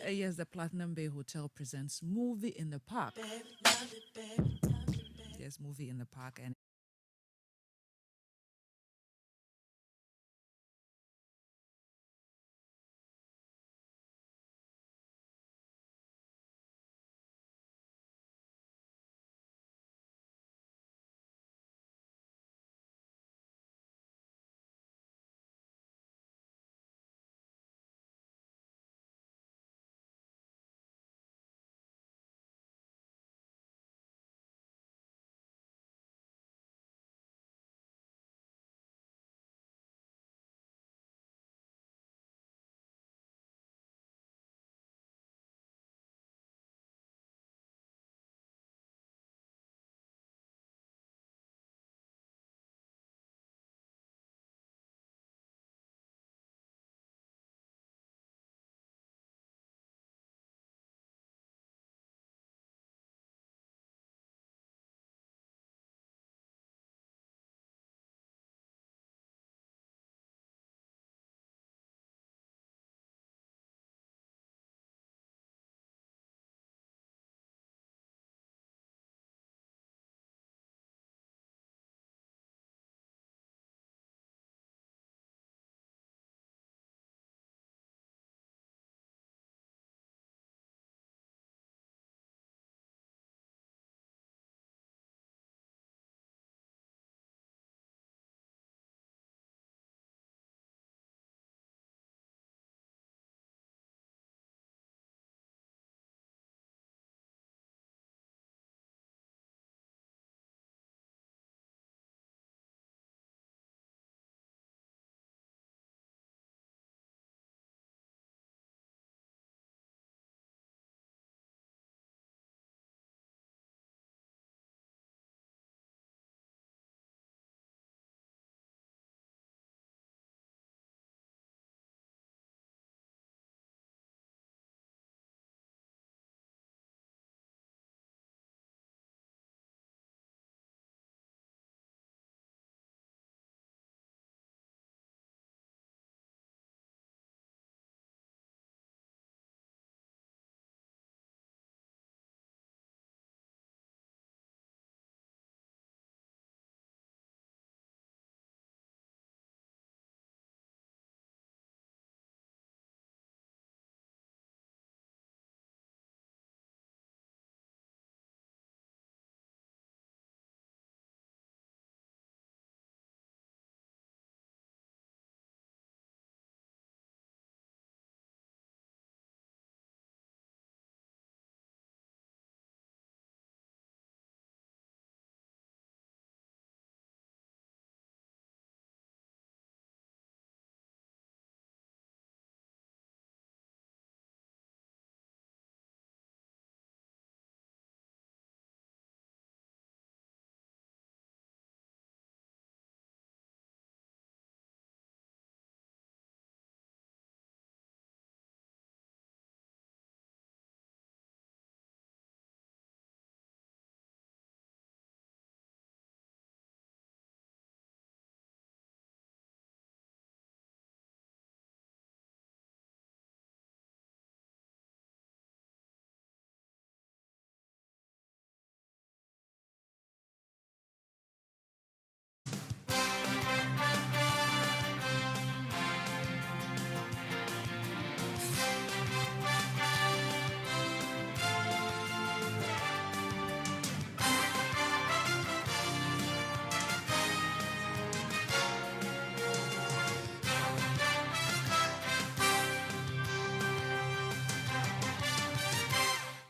Yes, the Platinum Bay Hotel presents Movie in the Park. Yes, Movie in the Park. And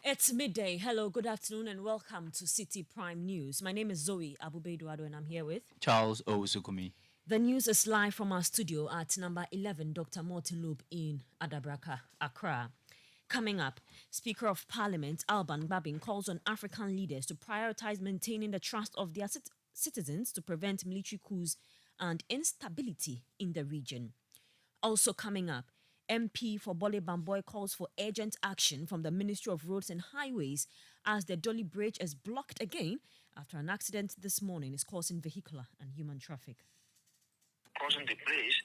It's midday. Hello, good afternoon, and welcome to Citi Prime News. My name is Zoe Abubeduado, and I'm here with. Charles Owusukumi. The news is live from our studio at number 11, Dr. Morton Loop in Adabraka, Accra. Coming up, Speaker of Parliament Alban Babin calls on African leaders to prioritize maintaining the trust of their citizens to prevent military coups and instability in the region. Also coming up, MP for Bole Bamboy calls for urgent action from the Ministry of Roads and Highways as the Dolly Bridge is blocked again after an accident this morning is causing vehicular and human traffic. Crossing the bridge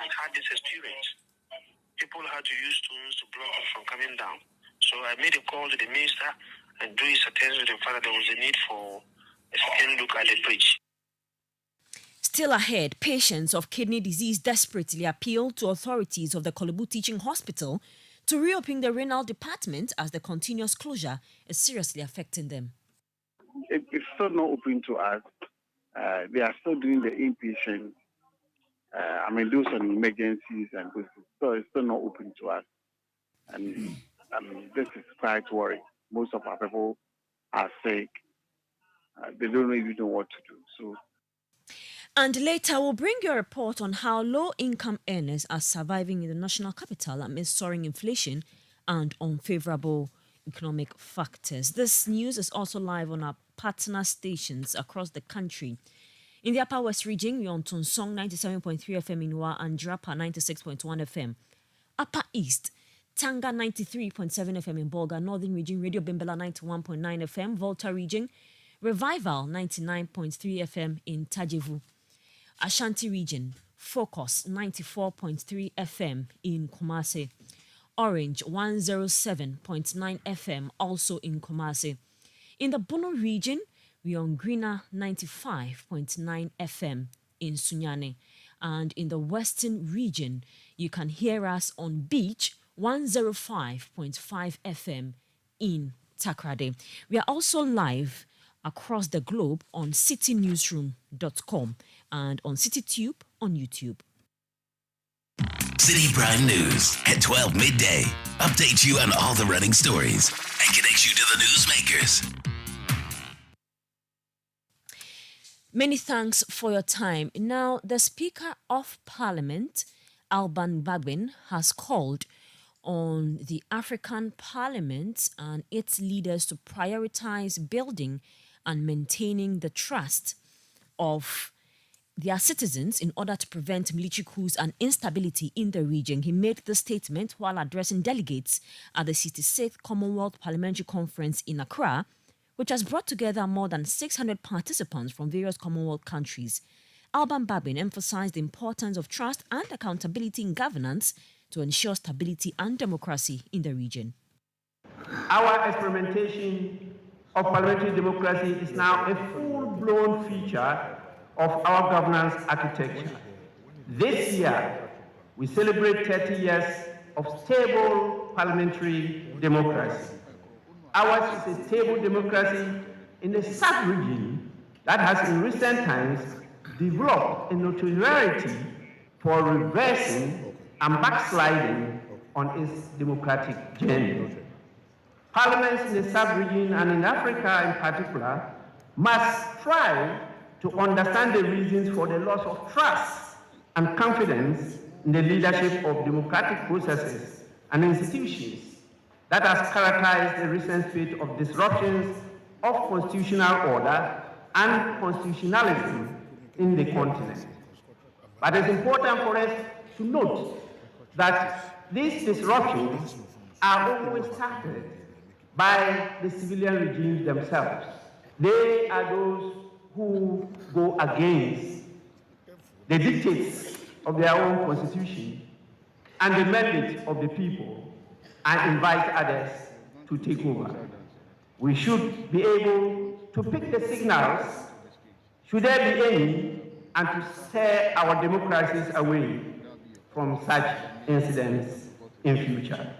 and had this experience. The people had to use stones to block it from coming down. So I made a call to the minister and drew his attention to the fact that there was a need for a second look at the bridge. Still ahead, patients of kidney disease desperately appeal to authorities of the Kolebu Teaching Hospital to reopen the renal department as the continuous closure is seriously affecting them. It's still not open to us. They are still doing the inpatient. Those are emergencies and this is, so it's still not open to us. And this is quite worrying. Most of our people are sick. They don't even know what to do. So. And later, we'll bring you a report on how low-income earners are surviving in the national capital amidst soaring inflation and unfavorable economic factors. This news is also live on our partner stations across the country. In the Upper West region, we're on Tunsong 97.3 FM in Wa and Drapa 96.1 FM. Upper East, Tanga 93.7 FM in Bolga. Northern region, Radio Bimbela 91.9 FM. Volta region, Revival 99.3 FM in Tajevu. Ashanti region, Focus 94.3 FM in Kumasi. Orange 107.9 FM also in Kumasi. In the Bono region, we're on Greener 95.9 FM in Sunyani. And in the Western region, you can hear us on Beach 105.5 FM in Takrade. We are also live across the globe on citinewsroom.com and on CityTube on YouTube. Citi Prime News at 12 midday. Updates you on all the running stories and connects you to the newsmakers. Many thanks for your time. Now, the Speaker of Parliament, Alban Bagbin, has called on the African Parliament and its leaders to prioritize building and maintaining the trust of their citizens in order to prevent military coups and instability in the region. He made this statement while addressing delegates at the 66th Commonwealth Parliamentary Conference in Accra, which has brought together more than 600 participants from various Commonwealth countries. Alban Babin emphasized the importance of trust and accountability in governance to ensure stability and democracy in the region. Our experimentation of parliamentary democracy is now a full-blown feature of our governance architecture. This year, we celebrate 30 years of stable parliamentary democracy. Ours is a stable democracy in a sub-region that has in recent times developed a notoriety for reversing and backsliding on its democratic journey. Parliaments in the sub-region and in Africa in particular must strive to understand the reasons for the loss of trust and confidence in the leadership of democratic processes and institutions that has characterized the recent spate of disruptions of constitutional order and constitutionalism in the continent. But it's important for us to note that these disruptions are always started by the civilian regimes themselves. They are those who go against the dictates of their own constitution and the mandate of the people and invite others to take over. We should be able to pick the signals, should there be any, and to steer our democracies away from such incidents in future.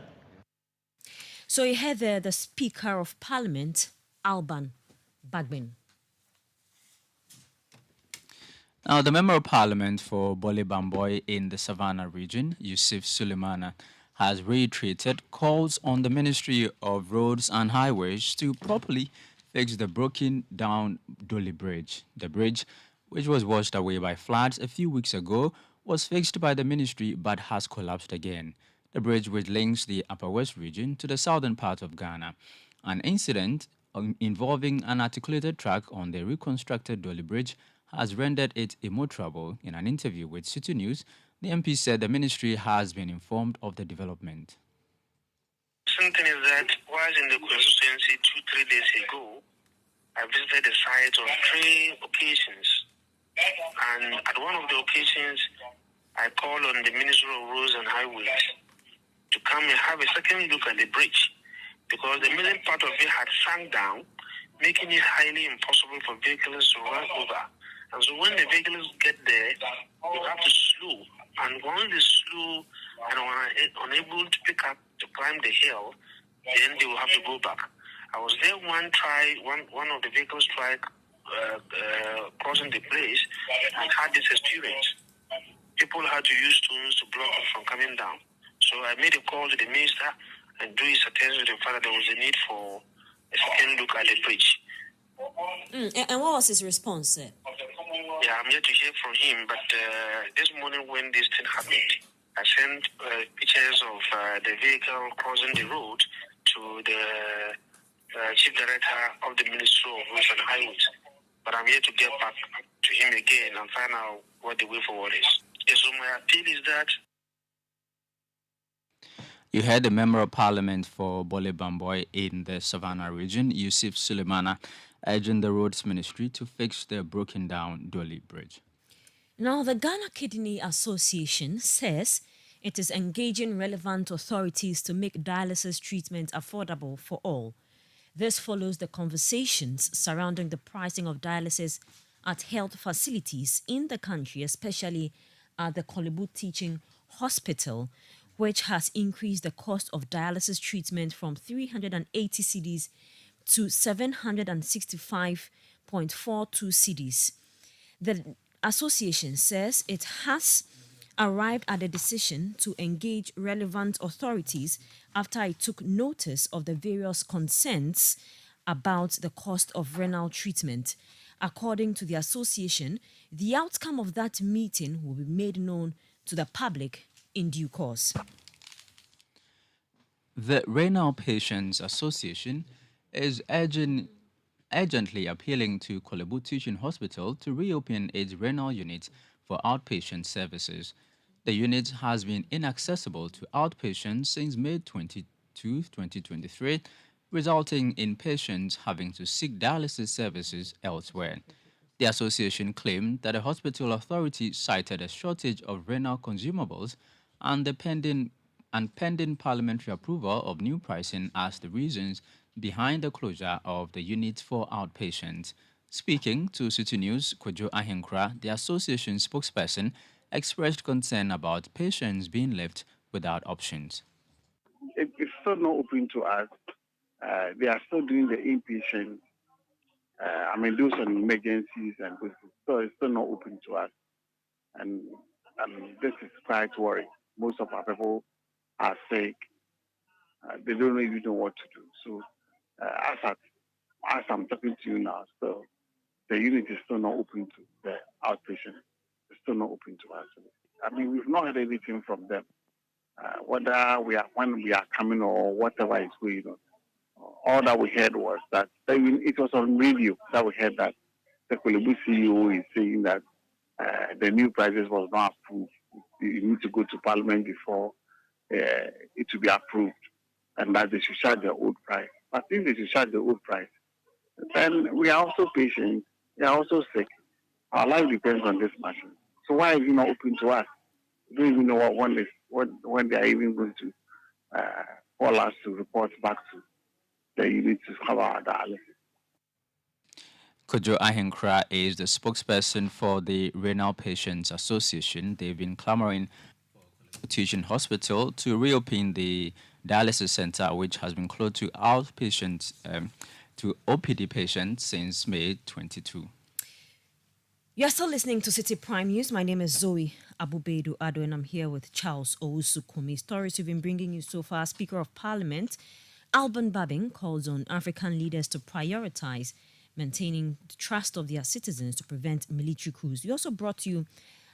So you heard there the Speaker of Parliament, Alban Bagbin. Now, the Member of Parliament for Bole Bamboy in the Savannah region, Yusuf Suleimana, has reiterated calls on the Ministry of Roads and Highways to properly fix the broken down Dole Bridge. The bridge, which was washed away by floods a few weeks ago, was fixed by the ministry but has collapsed again. The bridge, which links the Upper West region to the southern part of Ghana. An incident involving an articulated track on the reconstructed Dole Bridge has rendered it immotorable. In an interview with City News, the MP said the ministry has been informed of the development. Something is that while in the constituency 2-3 days ago, I visited the site on 3 occasions. And at one of the occasions, I called on the Ministry of Roads and Highways to come and have a second look at the bridge, because the middle part of it had sunk down, making it highly impossible for vehicles to run over. And so when the vehicles get there, you have to slow. And once they slow and are unable to pick up to climb the hill, then they will have to go back. I was there one of the vehicles tried crossing the bridge and had this experience. People had to use stones to block it from coming down. So I made a call to the minister and drew his attention to the fact that there was a need for a second look at the bridge. And what was his response, sir? Yeah, I'm yet to hear from him, but this morning when this thing happened, I sent pictures of the vehicle crossing the road to the Chief Director of the Ministry of Roads and Highways. But I'm yet to get back to him again and find out what the way forward is. So my appeal is that You heard the Member of Parliament for Bole Bamboy in the Savannah region, Yusuf Suleimana, urging the Roads Ministry to fix the broken down Dolly Bridge. Now, the Ghana Kidney Association says it is engaging relevant authorities to make dialysis treatment affordable for all. This follows the conversations surrounding the pricing of dialysis at health facilities in the country, especially at the Kolebu Teaching Hospital, which has increased the cost of dialysis treatment from 380 cedis to 765.42 cedis. The association says it has arrived at a decision to engage relevant authorities after it took notice of the various concerns about the cost of renal treatment. According to the association, the outcome of that meeting will be made known to the public in due course. The Renal Patients Association is urgently appealing to Kolebu Teaching Hospital to reopen its renal unit for outpatient services. The unit has been inaccessible to outpatients since May 22, 2023, resulting in patients having to seek dialysis services elsewhere. The association claimed that the hospital authority cited a shortage of renal consumables and the pending parliamentary approval of new pricing as the reasons behind the closure of the unit for outpatients. Speaking to Citi News, Kojo Ahenkra, the association spokesperson, expressed concern about patients being left without options. It's still not open to us. They are still doing the inpatient. Those on emergencies and this, so it's still not open to us. And this is quite worrying. Most of our people are sick. They don't even know what to do. So as I'm talking to you now, so the unit is still not open to the outpatient. It's still not open to us. We've not heard anything from them. Whether when we are coming or whatever is going on. All that we heard was that it was on radio that we heard that the Kolebu CEO is saying that the new prices was not approved. You need to go to Parliament before it will be approved, and that they should charge the old price. But if they should charge the old price, then we are also patients. We are also sick. Our life depends on this machine. So why is it not open to us? We don't even know when they are even going to call us to report back to the unit to have our dialysis. Kojo Ahenkra is the spokesperson for the Renal Patients Association. They've been clamoring for Teaching Hospital to reopen the dialysis center, which has been closed to outpatients, to OPD patients since May 22. You're still listening to Citi Prime News. My name is Zoe Abubedu Ado, and I'm here with Charles Owusu-Kumi. Stories we've been bringing you so far. Speaker of Parliament Alban Babin calls on African leaders to prioritize maintaining the trust of their citizens to prevent military coups. We also brought you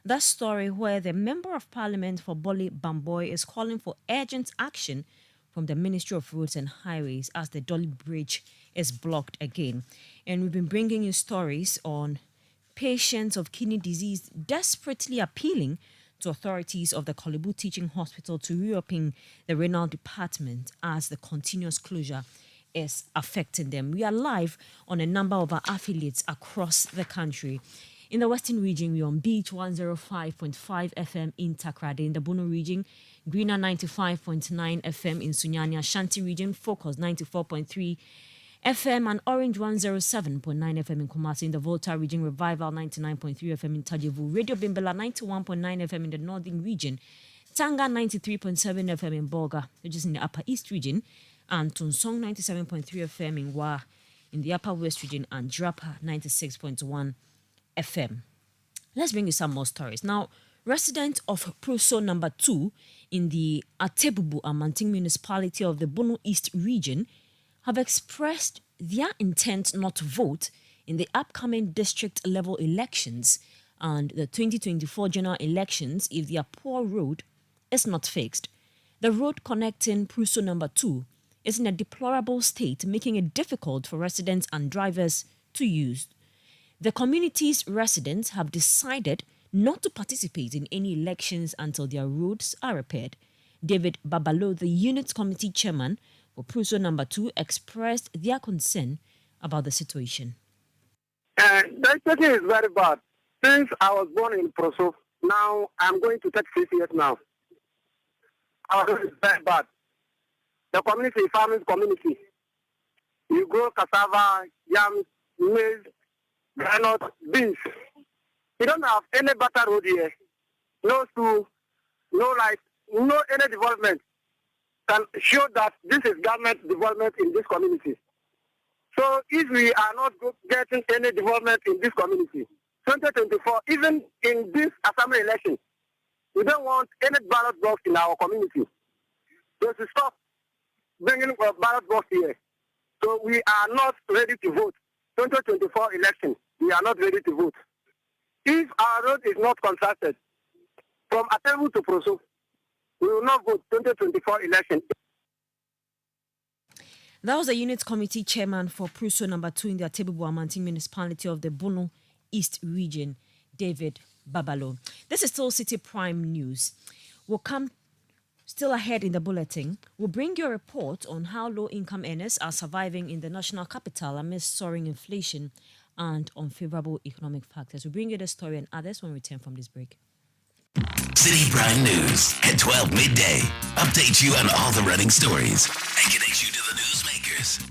that story where the Member of Parliament for Bole Bamboy is calling for urgent action from the Ministry of Roads and Highways as the Dolly Bridge is blocked again. And we've been bringing you stories on patients of kidney disease desperately appealing to authorities of the Kolebu Teaching Hospital to reopen the renal department as the continuous closure is affecting them. We are live on a number of our affiliates across the country. In the Western region, we're on Beach 105.5 FM in Takrade. In the Bono region, Greener 95.9 FM in Sunyani. Ashanti region, Focus 94.3 FM and Orange 107.9 FM in Kumasi. In the Volta region, Revival 99.3 FM in Tajevu. Radio Bimbela 91.9 FM in the Northern region. Tanga 93.7 FM in Bolga, which is in the Upper East region. And Tunsong 97.3 FM in Wa in the Upper West region. And Drapa 96.1 FM. Let's bring you some more stories. Now, residents of Pruso number 2 in the Atebubu Amanting municipality of the Bono East region have expressed their intent not to vote in the upcoming district level elections and the 2024 general elections if their poor road is not fixed. The road connecting Pruso number 2 is in a deplorable state, making it difficult for residents and drivers to use. The community's residents have decided not to participate in any elections until their roads are repaired. David Babalo, the unit committee chairman for Pruso number 2, expressed their concern about the situation. The situation is very bad. Since I was born in Pruso, now I'm going to 36 years now. Our road is very bad. The community, farming community, you grow cassava, yam, maize, granite, beans. We don't have any better road here. No school, no light, no any development can show that this is government development in this community. So if we are not getting any development in this community, 2024, even in this assembly election, we don't want any ballot box in our community. So to stop bringing a ballot box here. So we are not ready to vote. 2024 election, we are not ready to vote. If our road is not constructed from Atebu to Pruso, we will not vote 2024 election. That was the unit committee chairman for Pruso number 2 in the Atebubu Amanting municipality of the Bono East region, David Babalo. This is still Citi Prime News. We'll come still ahead in the bulletin. We'll bring you a report on how low-income earners are surviving in the national capital amidst soaring inflation and unfavorable economic factors. We'll bring you the story and others when we return from this break. Citi Prime News at 12 midday. Update you on all the running stories and connect you to the newsmakers.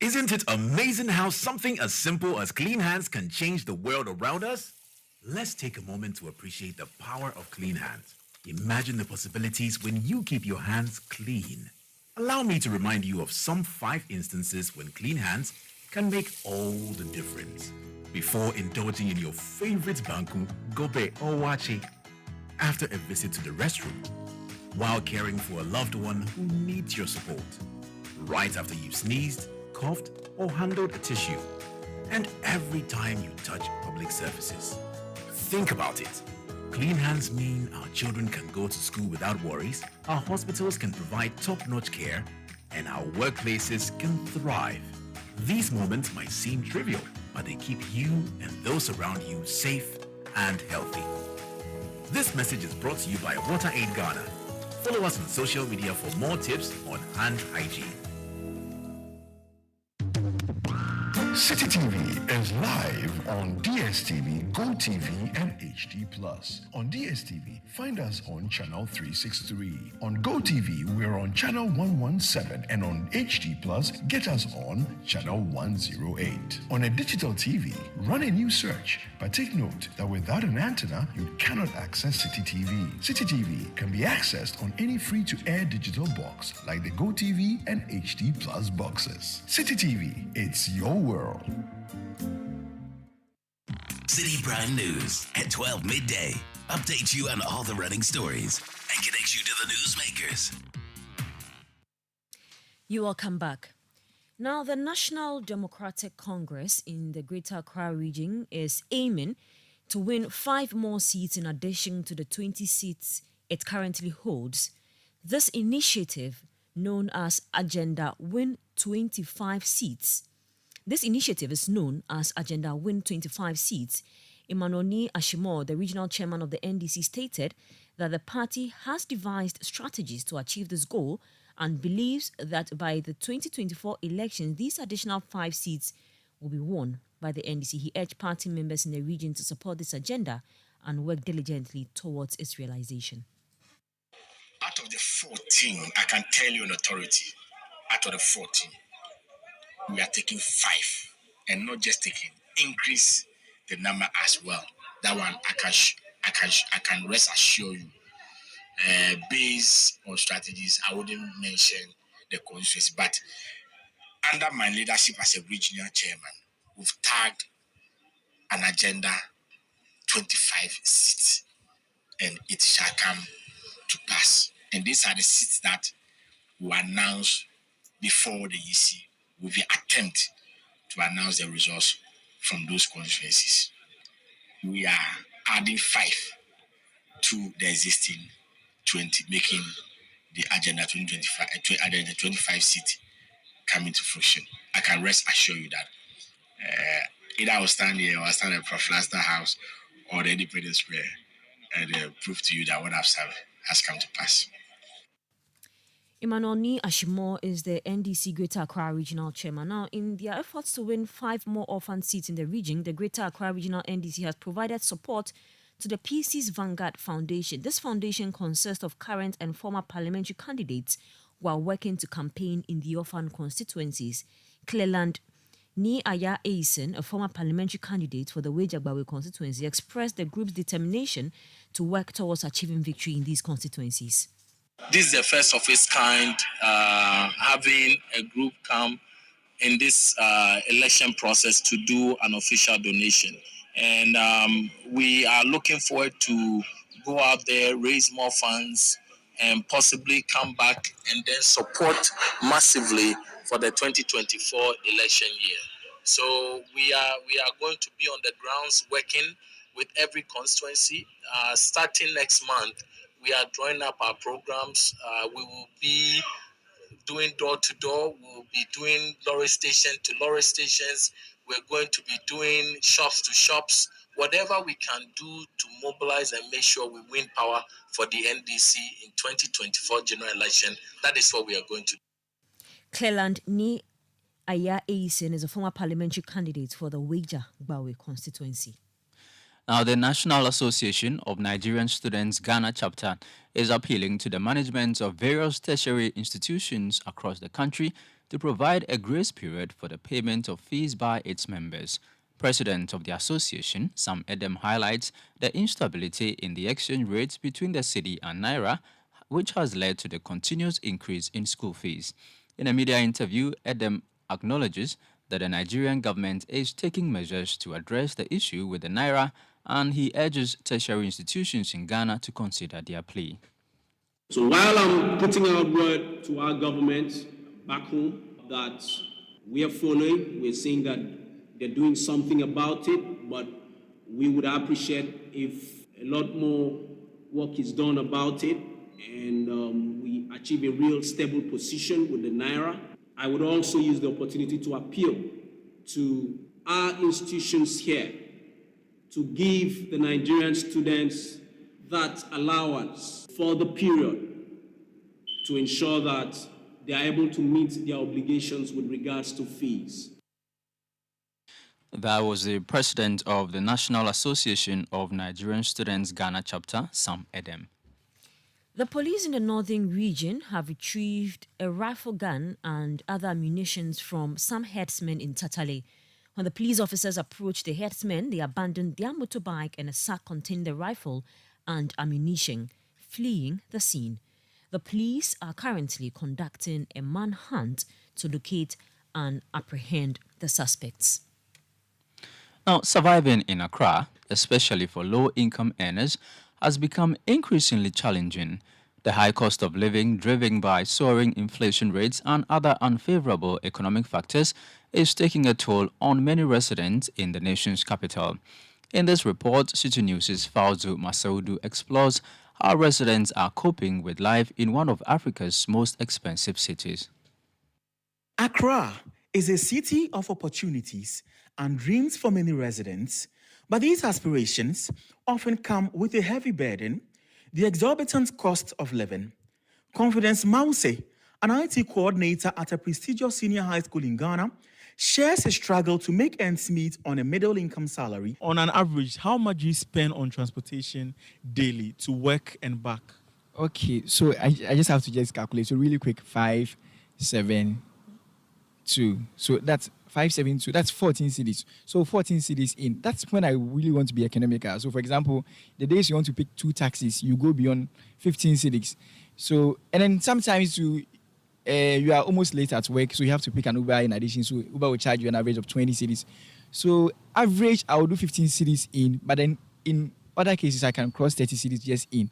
Isn't it amazing how something as simple as clean hands can change the world around us? Let's take a moment to appreciate the power of clean hands. Imagine the possibilities when you keep your hands clean. Allow me to remind you of some 5 instances when clean hands can make all the difference. Before indulging in your favorite banku, gobe or wache. After a visit to the restroom. While caring for a loved one who needs your support. Right after you've sneezed, coughed, or handled a tissue. And every time you touch public surfaces. Think about it. Clean hands mean our children can go to school without worries, our hospitals can provide top-notch care, and our workplaces can thrive. These moments might seem trivial, but they keep you and those around you safe and healthy. This message is brought to you by WaterAid Ghana. Follow us on social media for more tips on hand hygiene. Citi TV is live on DSTV, GoTV, and HD+. On DSTV, find us on channel 363. On GoTV, we're on channel 117, and on HD+, get us on channel 108. On a digital TV, run a new search, but take note that without an antenna, you cannot access Citi TV. Citi TV can be accessed on any free-to-air digital box like the GoTV and HD+ boxes. Citi TV, it's your world. Citi Prime News at 12 midday. Update you on all the running stories and connect you to the newsmakers. You will come back. Now, the National Democratic Congress in the Greater Accra region is aiming to win 5 more seats in addition to the 20 seats it currently holds. This initiative, known as Agenda Win 25 Seats, This initiative is known as Agenda Win 25 Seats. Imanoni Ashimor, the regional chairman of the NDC, stated that the party has devised strategies to achieve this goal and believes that by the 2024 elections, these additional 5 seats will be won by the NDC. He urged party members in the region to support this agenda and work diligently towards its realization. Out of the 14, I can tell you in authority, out of the 14, we are taking 5, and not just taking, increase the number as well. That one I can rest assure you. Based on strategies, I wouldn't mention the constituency, but under my leadership as a regional chairman, we've tagged an agenda 25 seats, and it shall come to pass. And these are the seats that we announce before the EC with the attempt to announce the results from those constituencies. We are adding 5 to the existing 20, making the agenda 25 seat come into fruition. I can rest assure you that either I will stand here or I stand at Proflaster House or the Independence Square and prove to you that what I've said has come to pass. Emmanuel Ni Ashimo is the NDC Greater Accra Regional Chairman. Now, in their efforts to win 5 more orphan seats in the region, the Greater Accra Regional NDC has provided support to the PC's Vanguard Foundation. This foundation consists of current and former parliamentary candidates who are working to campaign in the orphan constituencies. Cleland Ni Aya Eisen, a former parliamentary candidate for the Wejagbawe constituency, expressed the group's determination to work towards achieving victory in these constituencies. This is the first of its kind, having a group come in this election process to do an official donation. And we are looking forward to go out there, raise more funds, and possibly come back and then support massively for the 2024 election year. So we are going to be on the grounds working with every constituency. Starting next month, we are drawing up our programs. We will be doing door-to-door. We will be doing lorry station to lorry stations. We're going to be doing shops to shops. Whatever we can do to mobilize and make sure we win power for the NDC in 2024 general election, that is what we are going to do. Cleland Ni Aya Eisen is a former parliamentary candidate for the Wejagbawe constituency. Now, the National Association of Nigerian Students Ghana chapter is appealing to the management of various tertiary institutions across the country to provide a grace period for the payment of fees by its members. President of the association, Sam Edem, highlights the instability in the exchange rates between the cedi and naira, which has led to the continuous increase in school fees. In a media interview, Edem acknowledges that the Nigerian government is taking measures to address the issue with the naira, and he urges tertiary institutions in Ghana to consider their plea. So while I'm putting out word to our government back home that we are following, we're saying that they're doing something about it, but we would appreciate if a lot more work is done about it and we achieve a real stable position with the naira. I would also use the opportunity to appeal to our institutions here to give the Nigerian students that allowance for the period to ensure that they are able to meet their obligations with regards to fees. That was the president of the National Association of Nigerian Students Ghana chapter, Sam Edem. The police in the northern region have retrieved a rifle gun and other ammunition from some herdsmen in Tatale. When the police officers approached the herdsmen, they abandoned their motorbike and a sack containing the rifle and ammunition, fleeing the scene. The police are currently conducting a manhunt to locate and apprehend the suspects. Now, surviving in Accra, especially for low-income earners, has become increasingly challenging. The high cost of living, driven by soaring inflation rates and other unfavorable economic factors, is taking a toll on many residents in the nation's capital. In this report, Citi News' Fauzu Masaudu explores how residents are coping with life in one of Africa's most expensive cities. Accra is a city of opportunities and dreams for many residents, but these aspirations often come with a heavy burden: the exorbitant cost of living. Confidence Mause, an IT coordinator at a prestigious senior high school in Ghana, shares his struggle to make ends meet on a middle-income salary. On an average, how much do you spend on transportation daily to work and back? Okay, so I just have to just calculate. So really quick, 572. So that's 572. That's 14 cities. So 14 cities in. That's when I really want to be economical. So for example, the days you want to pick 2 taxis, you go beyond 15 cities. So and then sometimes you are almost late at work, so you have to pick an Uber in addition. So Uber will charge you an average of 20 cities. So average, I will do 15 cities in, but then in other cases, I can cross 30 cities just in.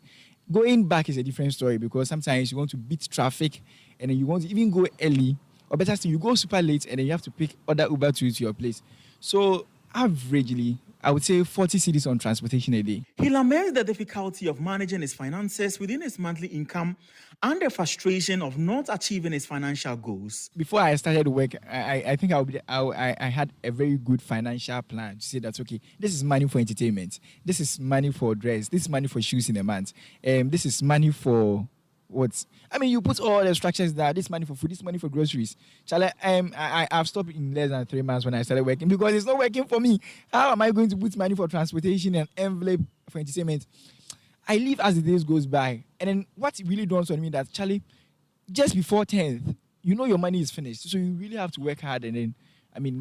Going back is a different story because sometimes you want to beat traffic and then you want to even go early, or better still, you go super late and then you have to pick other Uber to your place. So averagely, I would say 40 cities on transportation a day. He laments the difficulty of managing his finances within his monthly income and the frustration of not achieving his financial goals. Before I started work, I think I had a very good financial plan to say that, okay, this is money for entertainment. This is money for dress. This is money for shoes in a month. This is money for what? I mean, you put all the structures there. This money for food, this money for groceries. I've stopped in less than 3 months when I started working because it's not working for me. How am I going to put money for transportation and envelope for entertainment? I live as the days goes by. And then what really dawns on me that, Charlie, just before 10th, you know your money is finished. So you really have to work hard and then,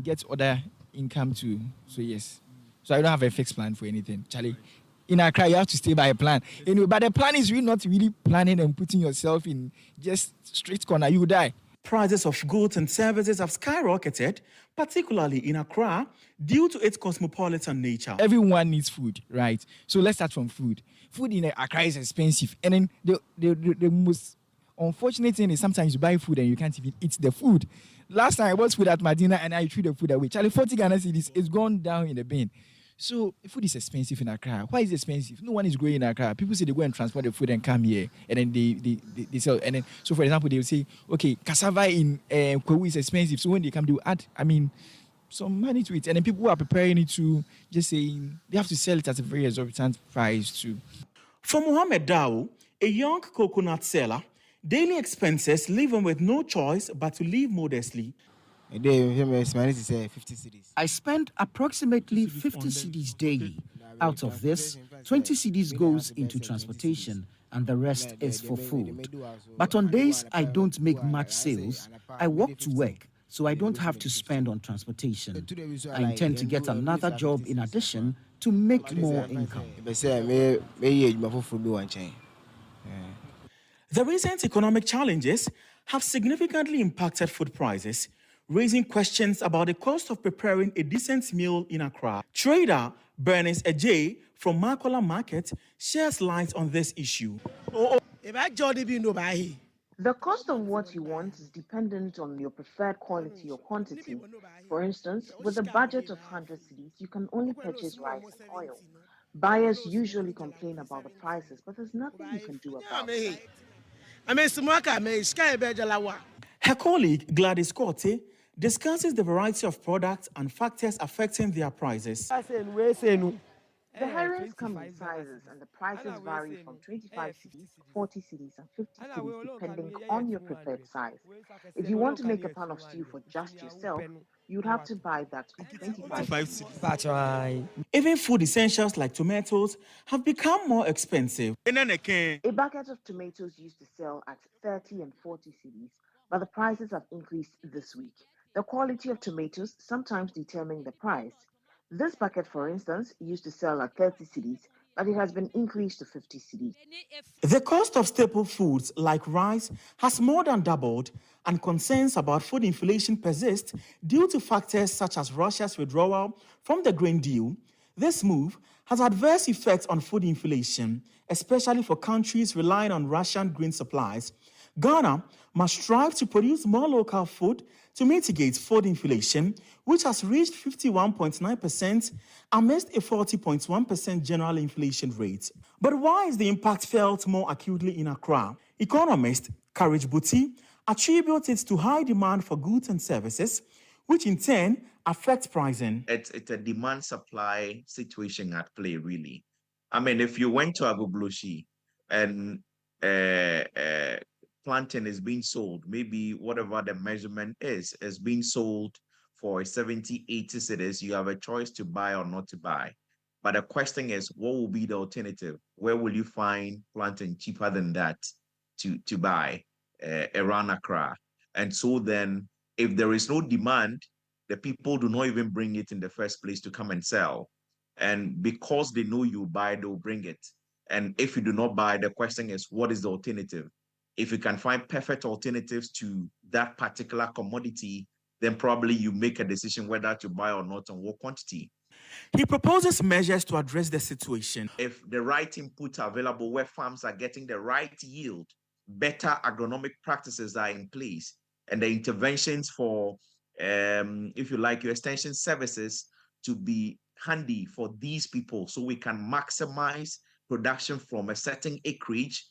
get other income too. So yes. So I don't have a fixed plan for anything. Charlie, in Accra, you have to stay by a plan. Anyway, but the plan is really not really planning and putting yourself in just straight corner. You will die. Prices of goods and services have skyrocketed, particularly in Accra, due to its cosmopolitan nature. Everyone needs food, right? So let's start from food. Food in Accra is expensive. And then the most unfortunate thing is sometimes you buy food and you can't even eat the food. Last time I bought food at Medina and I threw the food away. Charlie, 40 Ghana cedis, it's gone down in the bin. So food is expensive in Accra. Why is it expensive? No one is growing in Accra. People say they go and transport the food and come here, and then they sell. And then, so for example, they will say, okay, cassava in Kwewu is expensive. So when they come, they will add, some money to it. And then people who are preparing it to just say they have to sell it at a very exorbitant price too. For Mohammed Dao, a young coconut seller, daily expenses leave him with no choice but to live modestly. A day, 50 cities. I spend approximately 50 cities daily. Out of this, 20 cities goes into transportation and the rest is for food. But on days I don't make much sales, I walk to work, so I don't have to spend on transportation. I intend to get another job in addition to make more income. The recent economic challenges have significantly impacted food prices, raising questions about the cost of preparing a decent meal in Accra. Trader Bernice Ajay from Makola Market shares light on this issue. The cost of what you want is dependent on your preferred quality or quantity. For instance, with a budget of 100 cedis, you can only purchase rice and oil. Buyers usually complain about the prices, but there's nothing you can do about it. Her colleague, Gladys Corte, discusses the variety of products and factors affecting their prices. The herrings come in sizes and the prices vary from 25 cedis, 40 cedis and 50 cedis depending on your preferred size. If you want to make a pan of stew for just yourself, you'd have to buy that for 25 cedis. Even food essentials like tomatoes have become more expensive. A bucket of tomatoes used to sell at 30 and 40 cedis, but the prices have increased this week. The quality of tomatoes sometimes determine the price. This bucket, for instance, used to sell at 30 cedis, but it has been increased to 50 cedis. The cost of staple foods like rice has more than doubled, and concerns about food inflation persist due to factors such as Russia's withdrawal from the grain deal. This move has adverse effects on food inflation, especially for countries relying on Russian grain supplies. Ghana must strive to produce more local food to mitigate food inflation, which has reached 51.9% amidst a 40.1% general inflation rate. But why is the impact felt more acutely in Accra? Economist Courage Buti attributes it to high demand for goods and services, which in turn affects pricing. It's a demand-supply situation at play, really. If you went to Agublushi and plantain is being sold, maybe whatever the measurement is being sold for 70, 80 cedis, you have a choice to buy or not to buy. But the question is, what will be the alternative? Where will you find plantain cheaper than that to buy around Accra? And so then, if there is no demand, the people do not even bring it in the first place to come and sell. And because they know you buy, they'll bring it. And if you do not buy, the question is, what is the alternative? If you can find perfect alternatives to that particular commodity, then probably you make a decision whether to buy or not and what quantity. He proposes measures to address the situation. If the right inputs are available, where farms are getting the right yield, better agronomic practices are in place, and the interventions for, if you like, your extension services to be handy for these people so we can maximize production from a certain acreage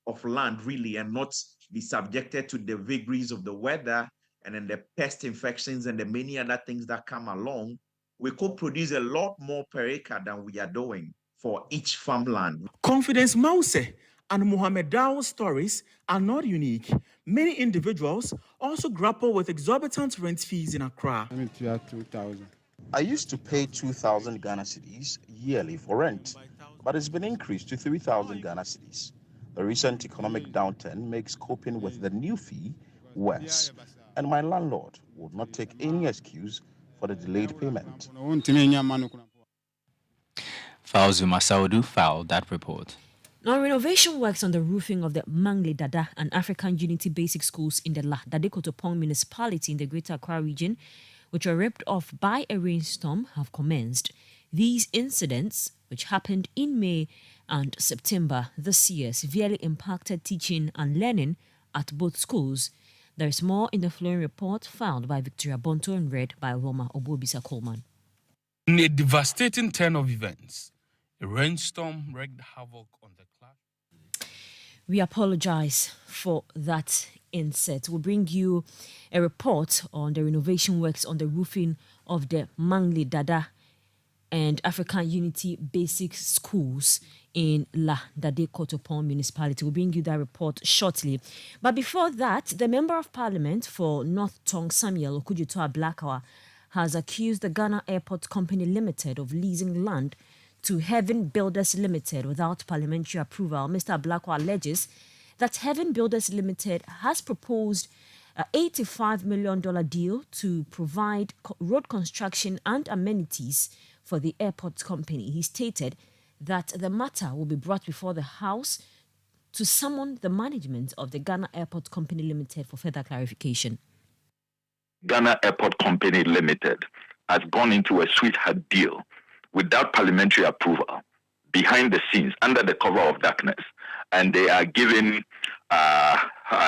of land, really, and not be subjected to the vagaries of the weather and then the pest infections and the many other things that come along, we could produce a lot more per acre than we are doing for each farmland. Confidence Mause and Mohamed Dao's stories are not unique. Many individuals also grapple with exorbitant rent fees in Accra. I used to pay 2,000 Ghana cedis yearly for rent, but it's been increased to 3,000 Ghana cedis. The recent economic downturn makes coping with the new fee worse, and my landlord would not take any excuse for the delayed payment. Fauzu Masaudu filed that report. Now, renovation works on the roofing of the Mangle Dada and African Unity Basic Schools in the La Dade Kotopong municipality in the Greater Accra region, which were ripped off by a rainstorm, have commenced. These incidents, which happened in May and September this year, severely impacted teaching and learning at both schools. There is more in the following report filed by Victoria Bonto and read by Wilma Obobisa Coleman. In a devastating turn of events, a rainstorm wreaked havoc on the class. We apologize for that insert. We'll bring you a report on the renovation works on the roofing of the Mangle Dada and African Unity Basic Schools in La Dade Kotopong municipality. We'll bring you that report shortly. But before that, the Member of Parliament for North Tongue, Samuel Okudzeto Ablakwa, has accused the Ghana Airport Company Limited of leasing land to Heaven Builders Limited without parliamentary approval. Mr. Ablakwa alleges that Heaven Builders Limited has proposed an $85 million deal to provide road construction and amenities for the airport company. He stated that the matter will be brought before the House to summon the management of the Ghana Airport Company Limited for further clarification. Ghana Airport Company Limited has gone into a sweetheart deal without parliamentary approval, behind the scenes, under the cover of darkness. And they are giving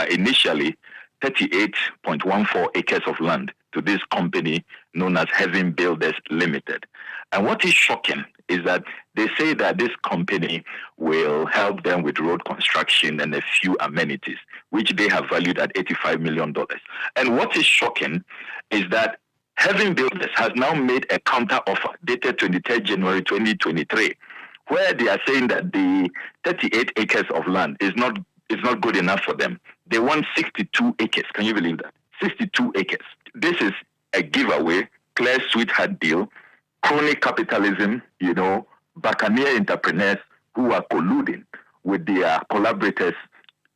initially 38.14 acres of land to this company known as Heaven Builders Limited. And what is shocking is that they say that this company will help them with road construction and a few amenities, which they have valued at $85 million. And what is shocking is that Heaven Builders has now made a counter offer dated 23rd January 2023, where they are saying that the 38 acres of land is not good enough for them. They want 62 acres. Can you believe that? 62 acres. This is a giveaway, clear sweetheart deal, crony capitalism, buccaneer entrepreneurs who are colluding with their collaborators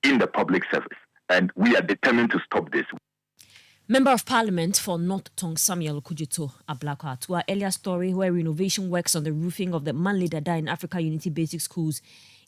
in the public service. And we are determined to stop this. Member of Parliament for North Tongue, Samuel Okudzeto Ablakwa, to our earlier story where renovation works on the roofing of the Mangle Dada and Africa Unity Basic Schools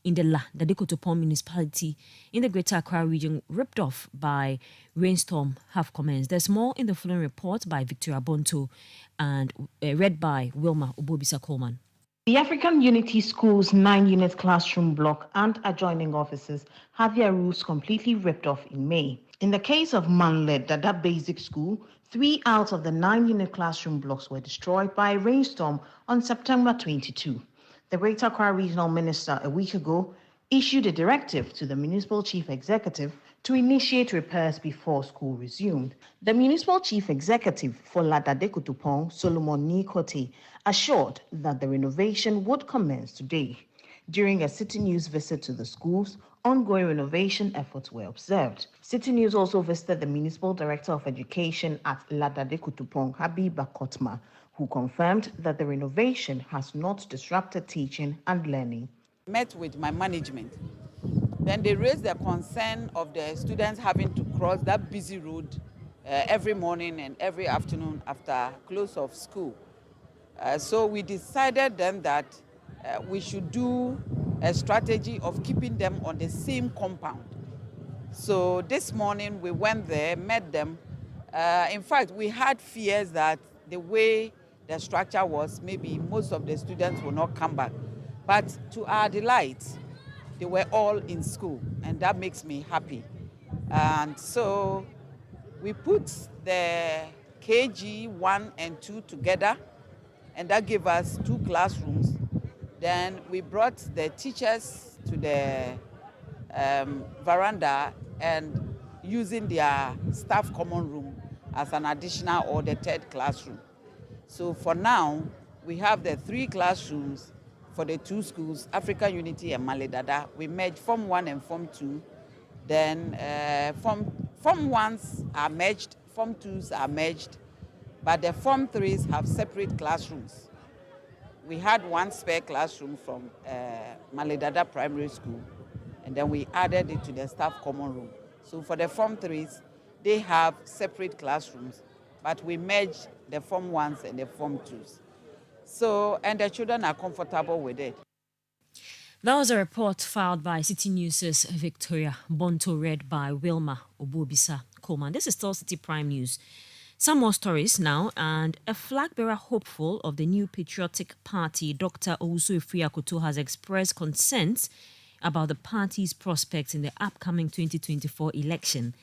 in the La Dade Kotopong municipality in the Greater Accra region, ripped off by rainstorm, have commenced. There's more in the following report by Victoria Bonto and read by Wilma Obobisa Coleman. The African Unity School's 9-unit classroom block and adjoining offices had their roofs completely ripped off in May. In the case of Mangle Dada Basic School, 3 out of the 9-unit classroom blocks were destroyed by a rainstorm on September 22. The Greater Accra Regional Minister a week ago issued a directive to the Municipal Chief Executive to initiate repairs before school resumed. The Municipal Chief Executive for La Dade Kotopong, Solomon Nikote, assured that the renovation would commence today. During a Citi News visit to the schools, ongoing renovation efforts were observed. Citi News also visited the Municipal Director of Education at Ladade Kutupong, Habiba Kotma, who confirmed that the renovation has not disrupted teaching and learning. Met with my management. Then they raised the concern of the students having to cross that busy road every morning and every afternoon after close of school. So we decided then that we should do a strategy of keeping them on the same compound. So this morning we went there, met them. In fact, we had fears that the way the structure was, maybe most of the students will not come back. But to our delight, they were all in school, and that makes me happy. And so we put the KG 1 and 2 together, and that gave us 2 classrooms. Then we brought the teachers to the veranda and using their staff common room as an additional or the 3rd classroom. So for now, we have the 3 classrooms for the 2 schools, African Unity and Maledada. We merged Form 1 and Form 2. Then Form 1s are merged, Form 2s are merged, but the Form 3s have separate classrooms. We had 1 spare classroom from Maledada Primary School, and then we added it to the staff common room. So for the Form 3s, they have separate classrooms, but we merged the Form 1s and the Form 2s. So, and the children are comfortable with it. That was a report filed by Citi News' Victoria Bonto, read by Wilma Obobisa Coleman. This is still Citi Prime News. Some more stories now, and a flag bearer hopeful of the new Patriotic Party, Dr. Owusu Efriakoto, has expressed concerns about the party's prospects in the upcoming 2024 election.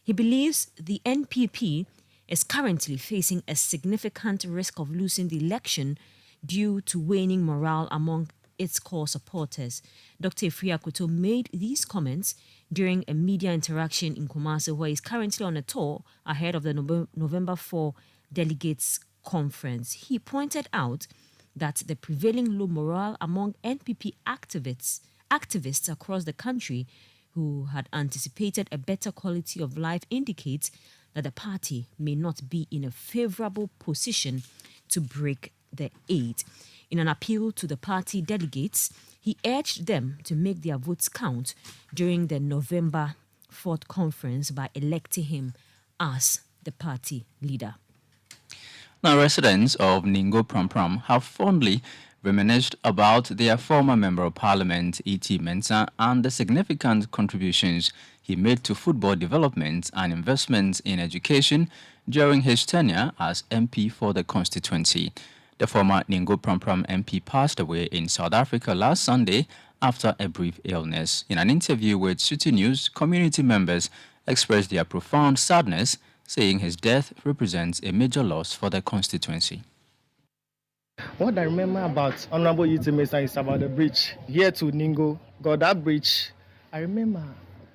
He believes the NPP is currently facing a significant risk of losing the election due to waning morale among its core supporters. Dr. Efriakoto made these comments during a media interaction in Kumasi, where he's currently on a tour ahead of the November 4 delegates conference. He pointed out that the prevailing low morale among NPP activists across the country who had anticipated a better quality of life indicates that the party may not be in a favorable position to break the 8. In an appeal to the party delegates, he urged them to make their votes count during the November 4th conference by electing him as the party leader. Now, residents of Ningo Pram have fondly reminisced about their former Member of Parliament, E.T. Mensah, and the significant contributions he made to football development and investments in education during his tenure as MP for the constituency. The former Ningo Pram MP passed away in South Africa last Sunday after a brief illness. In an interview with Citi News, community members expressed their profound sadness, saying his death represents a major loss for the constituency. What I remember about Honorable E.T. Mensah is about the bridge here to Ningo. Got that bridge. I remember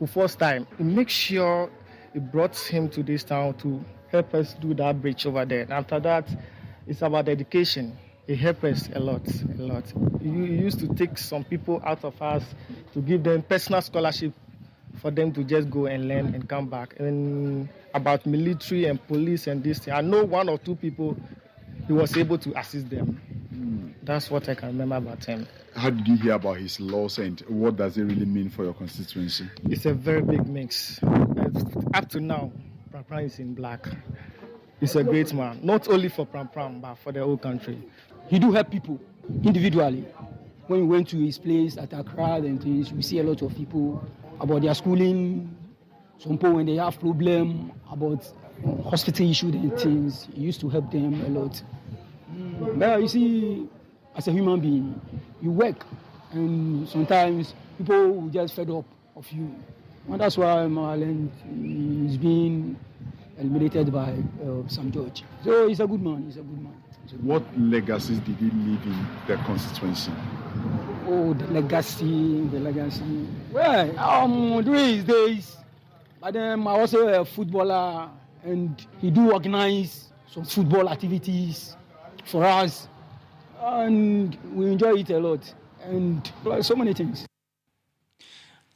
the first time, he made sure he brought him to this town to help us do that bridge over there. And after that, it's about education. It helped us a lot. He used to take some people out of us to give them personal scholarship for them to just go and learn and come back. And about military and police and this thing, I know 1 or 2 people he was able to assist them. That's what I can remember about him. How did you hear about his loss, and what does it really mean for your constituency? It's a very big mix. Up to now, Pram is in black. He's a great man, not only for Pram, but for the whole country. He do help people individually. When we went to his place at Accra and things, we see a lot of people about their schooling, some people when they have problem about hospital issues and things, he used to help them a lot. But you see, as a human being, you work, and sometimes people will just fed up of you. And that's why Marland is being eliminated by some judge. So he's a good man. What legacies did he leave in the constituency? Oh, the legacy. Well, during his days, but then I was a footballer, and he do organize some football activities for us, and we enjoy it a lot. and so many things.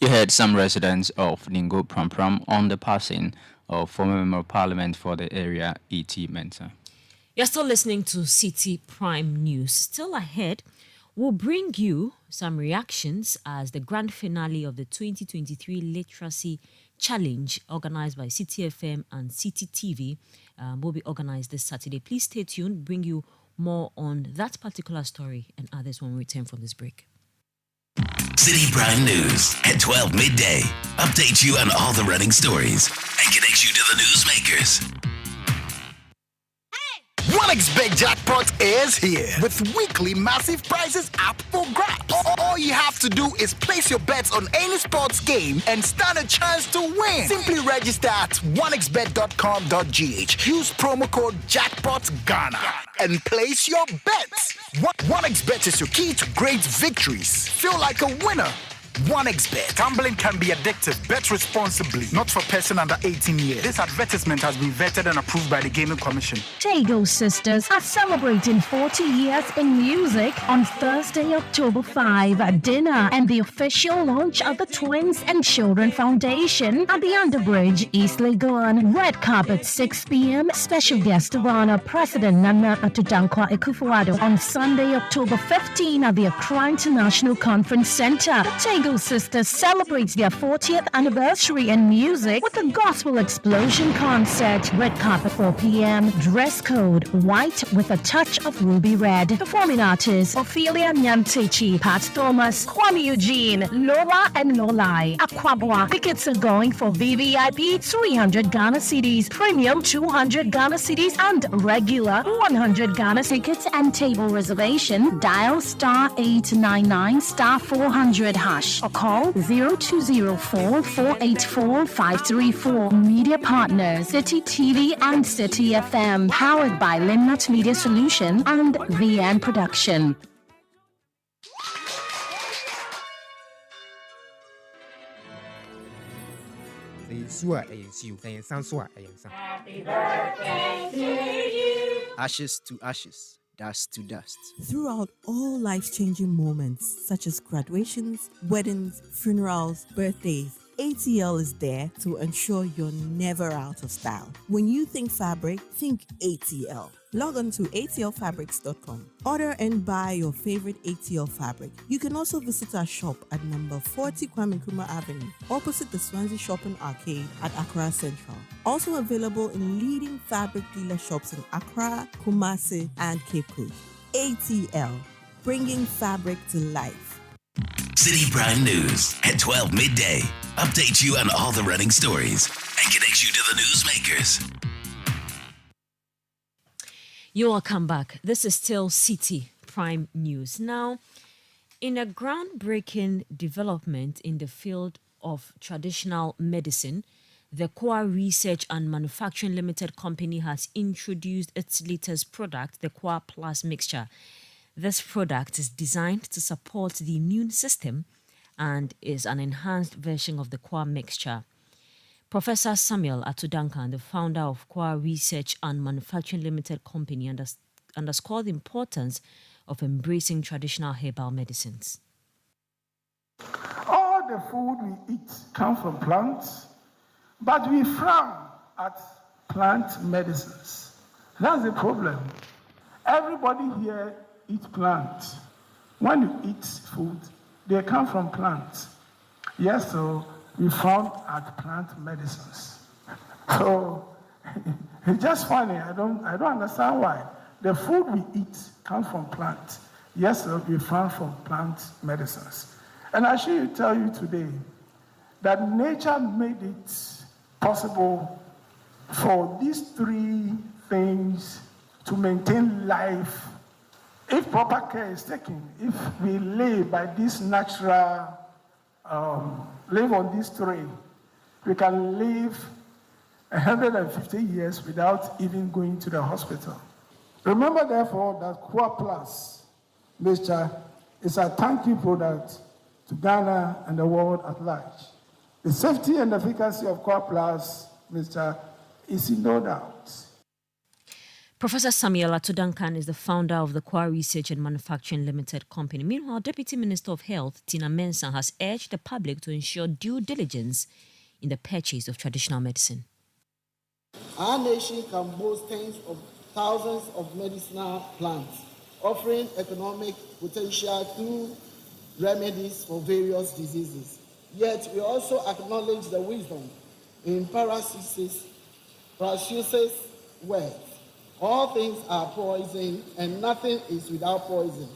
You heard some residents of Ningo Pram Pram on the passing of former Member of Parliament for the area, E.T. Mensah. You're still listening to Citi Prime News. Still ahead, we'll bring you some reactions as the grand finale of the 2023 Literacy Challenge organized by Citi FM and Citi TV will be organized this Saturday. Please stay tuned, bring you more on that particular story and others when we return from this break. Citi Prime News at 12 midday. Updates you on all the running stories and connects you to the newsmakers. 1xBet Jackpot is here with weekly massive prizes up for grabs. All you have to do is place your bets on any sports game and stand a chance to win. Simply register at 1xbet.com.gh. Use promo code JackpotGhana and place your bets. 1xBet is your key to great victories. Feel like a winner. 1xBet. Gambling can be addictive. Bet responsibly. Not for person under 18 years. This advertisement has been vetted and approved by the Gaming Commission. Tego Sisters are celebrating 40 years in music on Thursday, October 5 at dinner and the official launch of the Twins and Children Foundation at the Underbridge, East Legon. Red carpet 6 p.m. Special guest of honor President Nana Atudankwa Akufo-Addo on Sunday, October 15 at the Accra International Conference Center. Tego Sisters celebrates their 40th anniversary in music with a gospel explosion concert. Red carpet 4 p.m. Dress code white with a touch of ruby red. Performing artists Ophelia Nyantechi, Pat Thomas, Kwame Eugene, Lola and Lolai, Aquabwa. Tickets are going for VVIP 300 Ghana cedis, premium 200 Ghana cedis, and regular 100 Ghana tickets and table reservation. Dial *899 *400 hash or call 0204-484-534. Media partners Citi TV and Citi FM, powered by Limnut Media Solution and VN Production. Happy birthday to you. Ashes to ashes, dust to dust. Throughout all life-changing moments such as graduations, weddings, funerals, birthdays, ATL is there to ensure you're never out of style. When you think fabric, think ATL. Log on to atlfabrics.com. Order and buy your favorite ATL fabric. You can also visit our shop at number 40 Kwame Nkrumah Avenue, opposite the Swansea Shopping Arcade at Accra Central. Also available in leading fabric dealer shops in Accra, Kumasi, and Cape Coast. ATL, bringing fabric to life. Citi Prime News at 12 midday. Updates you on all the running stories and connects you to the newsmakers. You all come back. This is still Citi Prime News. Now, in a groundbreaking development in the field of traditional medicine, the Kwa Research and Manufacturing Limited Company has introduced its latest product, the Kwa Plus mixture. This product is designed to support the immune system and is an enhanced version of the Kwa mixture. Professor Samuel Atudankan, the founder of Kwa Research and Manufacturing Limited Company, underscored the importance of embracing traditional herbal medicines. All the food we eat comes from plants, but we frown at plant medicines. That's the problem. Everybody here eats plants. When you eat food, they come from plants. Yes, so we found at plant medicines. So it's just funny. I don't understand why. The food we eat comes from plants. Yes, sir, we found from plant medicines. And I should tell you today that nature made it possible for these three things to maintain life. If proper care is taken, if we live by this natural, live on this three, we can live 150 years without even going to the hospital. Remember, therefore, that Kwa Plus mixture is a thank you product to Ghana and the world at large. The safety and efficacy of Kwa Plus mixture is in no doubt. Professor Samuel Atodankan is the founder of the Kwa Research and Manufacturing Limited Company. Meanwhile, Deputy Minister of Health, Tina Mensah, has urged the public to ensure due diligence in the purchase of traditional medicine. Our nation can boast tens of thousands of medicinal plants, offering economic potential through remedies for various diseases. Yet we also acknowledge the wisdom in Paracelsus' words. All things are poison, and nothing is without poison.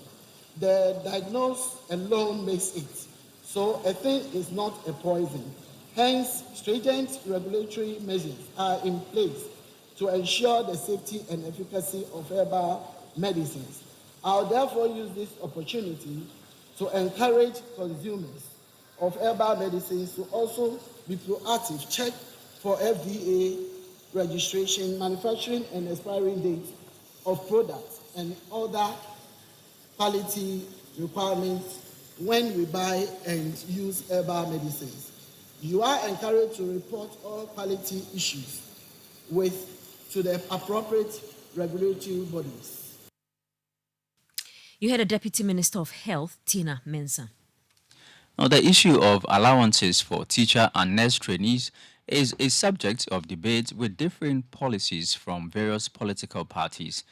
The diagnosis alone makes it. So a thing is not a poison. Hence, stringent regulatory measures are in place to ensure the safety and efficacy of herbal medicines. I'll therefore use this opportunity to encourage consumers of herbal medicines to also be proactive, check for FDA registration, manufacturing and expiring dates of products and other quality requirements when we buy and use herbal medicines. You are encouraged to report all quality issues to the appropriate regulatory bodies. You had a Deputy Minister of Health, Tina Mensah. Now, the issue of allowances for teacher and nurse trainees is a subject of debate with different policies from various political parties.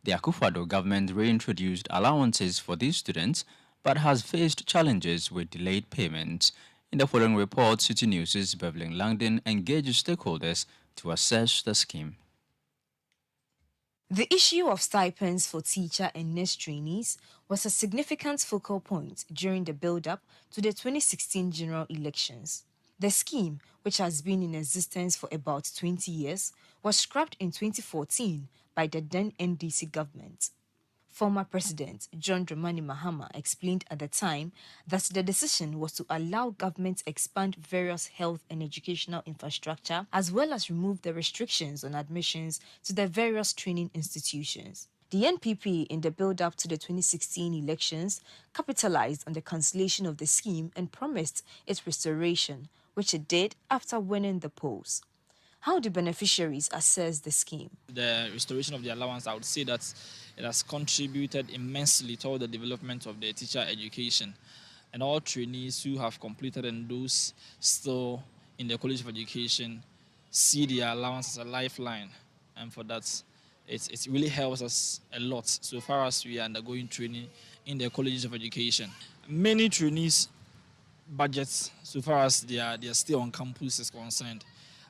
The Akufo-Addo government reintroduced allowances for these students, but has faced challenges with delayed payments. In the following report, Citi News' Beverly Langdon engages stakeholders to assess the scheme. The issue of stipends for teacher and nurse trainees was a significant focal point during the build-up to the 2016 general elections. The scheme, which has been in existence for about 20 years, was scrapped in 2014 by the then NDC government. Former President John Dramani Mahama explained at the time that the decision was to allow government to expand various health and educational infrastructure, as well as remove the restrictions on admissions to the various training institutions. The NPP, in the build-up to the 2016 elections, capitalized on the cancellation of the scheme and promised its restoration, which it did after winning the polls. How do beneficiaries assess the scheme? The restoration of the allowance, I would say that it has contributed immensely toward the development of the teacher education. And all trainees who have completed and those still in the College of Education see the allowance as a lifeline. And for that, it really helps us a lot so far as we are undergoing training in the Colleges of Education. Many trainees budgets, so far as they are still on campus is concerned,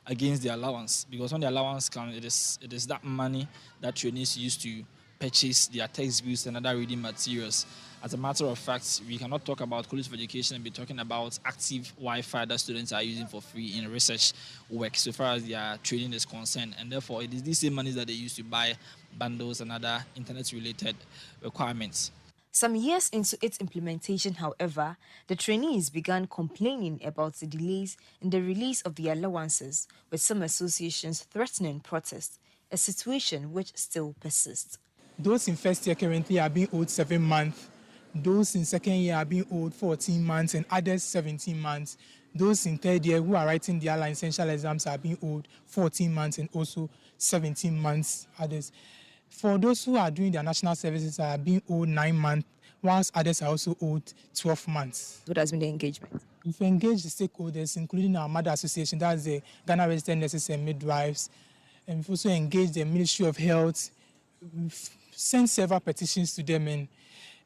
against the allowance, because when the allowance comes, it is that money that trainees use to purchase their textbooks and other reading materials. As a matter of fact, we cannot talk about College of Education and be talking about active Wi-Fi that students are using for free in research work, so far as their training is concerned. And therefore, it is these same monies that they use to buy bundles and other internet-related requirements. Some years into its implementation, however, the trainees began complaining about the delays in the release of the allowances, with some associations threatening protest, a situation which still persists. Those in first year currently are being owed 7 months. Those in second year are being owed 14 months and others 17 months. Those in third year who are writing their licential exams are being owed 14 months and also 17 months others. For those who are doing their national services are being owed 9 months, whilst others are also owed 12 months. What has been the engagement? We've engaged the stakeholders, including our mother association, that's the Ghana Registered Nurses and Midwives, and we've also engaged the Ministry of Health. We've sent several petitions to them, and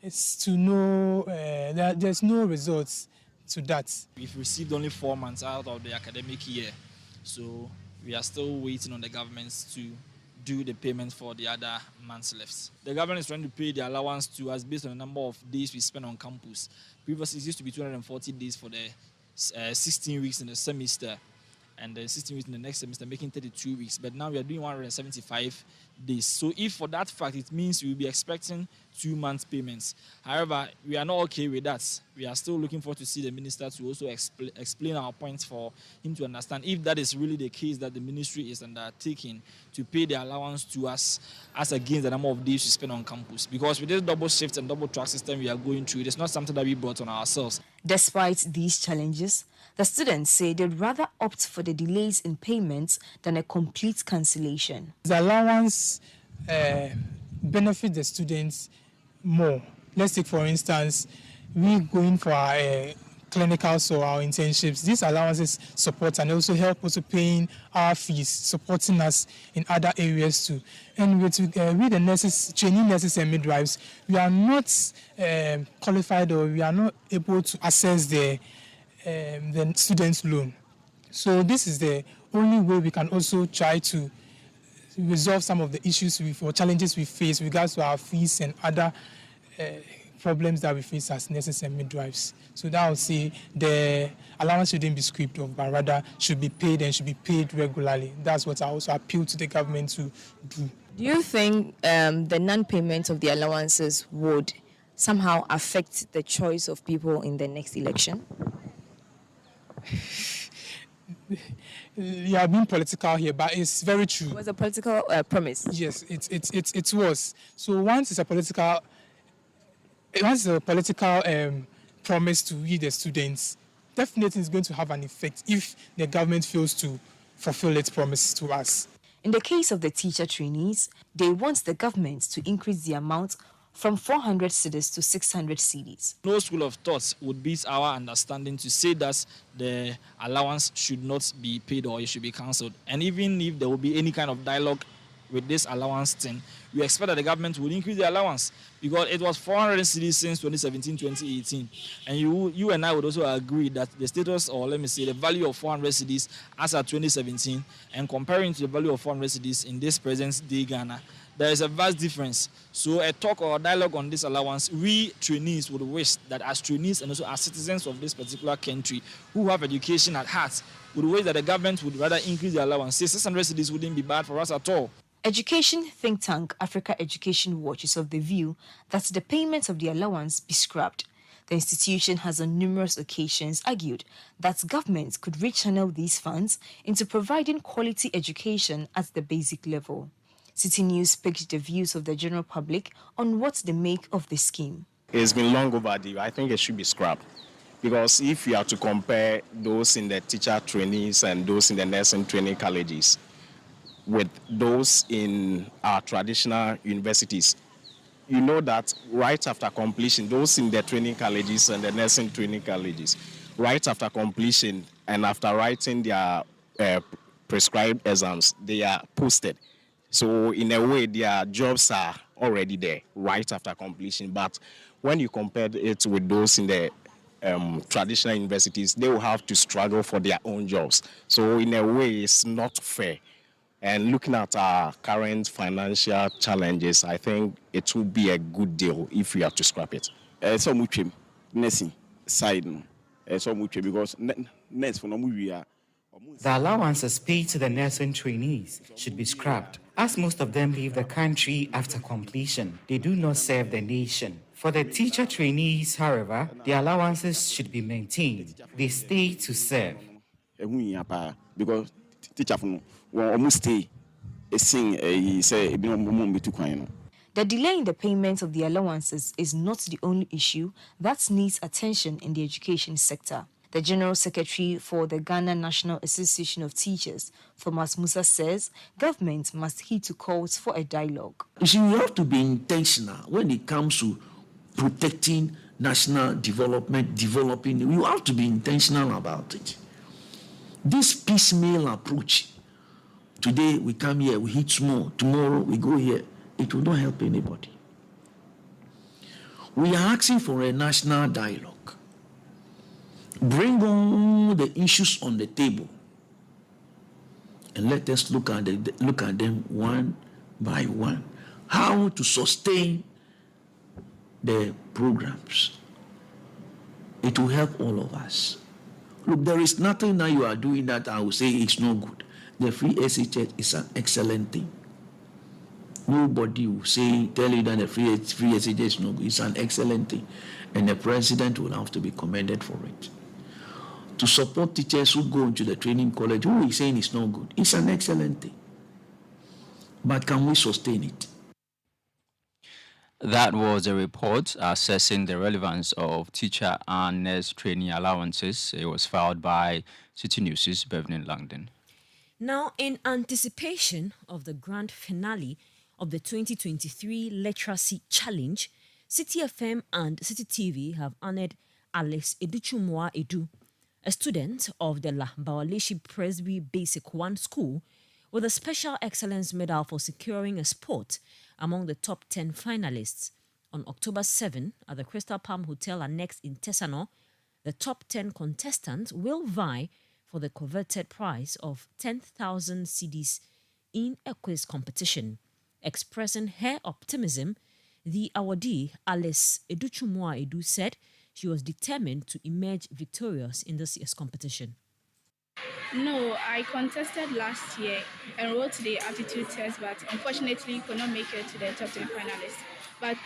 it's to know that there's no results to that. We've received only 4 months out of the academic year, so we are still waiting on the governments to do the payment for the other months left. The government is trying to pay the allowance to us based on the number of days we spend on campus. Previously, it used to be 240 days for the 16 weeks in the semester, and then 16 weeks in the next semester, making 32 weeks. But now we are doing 175 days. So if for that fact, it means we will be expecting 2 months payments. However, we are not okay with that. We are still looking forward to see the minister to also explain our points for him to understand if that is really the case that the ministry is undertaking to pay the allowance to us as against the number of days we spend on campus. Because with this double shift and double track system we are going through, it is not something that we brought on ourselves. Despite these challenges, the students say they'd rather opt for the delays in payments than a complete cancellation. The allowance benefit the students more. Let's take, for instance, we going for our clinicals or our internships. These allowances support and also help us to paying our fees, supporting us in other areas too. And with the nurses, training nurses and midwives, we are not qualified or we are not able to access the students' loan. So this is the only way we can also try to resolve some of the issues or challenges we face with regards to our fees and other problems that we face as nurses and midwives. So that I would say the allowance shouldn't be scraped off, but rather should be paid and should be paid regularly. That's what I also appeal to the government to do. Do you think the non-payment of the allowances would somehow affect the choice of people in the next election? You are being political here, but it's very true. It was a political promise. Yes, it was. So once it's a political promise to we the students, definitely it's going to have an effect if the government fails to fulfill its promise to us. In the case of the teacher trainees, they want the government to increase the amount from 400 cedis to 600 cedis. No school of thought would be our understanding to say that the allowance should not be paid or it should be cancelled. And even if there will be any kind of dialogue with this allowance thing, we expect that the government will increase the allowance because it was 400 cedis since 2017-2018. And you and I would also agree that the status, or let me say, the value of 400 cedis as at 2017 and comparing to the value of 400 cedis in this present day Ghana, there is a vast difference. So a talk or a dialogue on this allowance, we trainees would wish that as trainees and also as citizens of this particular country who have education at heart, would wish that the government would rather increase the allowance. Say 600 cedis wouldn't be bad for us at all. Education think tank Africa Education Watch is of the view that the payment of the allowance be scrapped. The institution has on numerous occasions argued that governments could rechannel these funds into providing quality education at the basic level. Citi News picked the views of the general public on what they make of the scheme. It's been long overdue. I think it should be scrapped. Because if you are to compare those in the teacher trainees and those in the nursing training colleges with those in our traditional universities, you know that right after completion, those in the training colleges and the nursing training colleges, right after completion and after writing their prescribed exams, they are posted. So in a way, their jobs are already there right after completion. But when you compare it with those in the traditional universities, they will have to struggle for their own jobs. So in a way, it's not fair. And looking at our current financial challenges, I think it will be a good deal if we have to scrap it. So much nursing side, so much because nurse for no. The allowances paid to the nursing trainees should be scrapped, as most of them leave the country after completion. They do not serve the nation. For the teacher trainees, however, the allowances should be maintained. They stay to serve. Because teacher will almost stay. The delay in the payment of the allowances is not the only issue that needs attention in the education sector. The General Secretary for the Ghana National Association of Teachers, Thomas Musa, says government must heed to calls for a dialogue. You see, we have to be intentional when it comes to protecting national development, developing. You have to be intentional about it. This piecemeal approach, today we come here, we hit small, tomorrow we go here, it will not help anybody. We are asking for a national dialogue. Bring all the issues on the table and let us look at them one by one. How to sustain the programs. It will help all of us. Look, there is nothing that you are doing that I will say it's no good. The free SHS is an excellent thing. Nobody will tell you that the free SHS is no good. It's an excellent thing. And the president will have to be commended for it. To support teachers who go into the training college, who is saying it's no good, it's an excellent thing. But can we sustain it? That was a report assessing the relevance of teacher and nurse training allowances. It was filed by Citi News' Beverly Langdon. Now, in anticipation of the grand finale of the 2023 Literacy Challenge, Citi FM and Citi TV have honored Alice Educhumwa Edu, a student of the La Bawaleshi Presby Basic 1 school, with a Special Excellence Medal for securing a spot among the top 10 finalists. On October 7 at the Crystal Palm Hotel Annex in Tesano, the top 10 contestants will vie for the coveted prize of 10,000 cedis in a quiz competition. Expressing her optimism, the awardee, Alice Educhumwa Edu, said she was determined to emerge victorious in this year's competition. No, I contested last year and wrote the aptitude test, but unfortunately could not make it to the top 10 finalists. But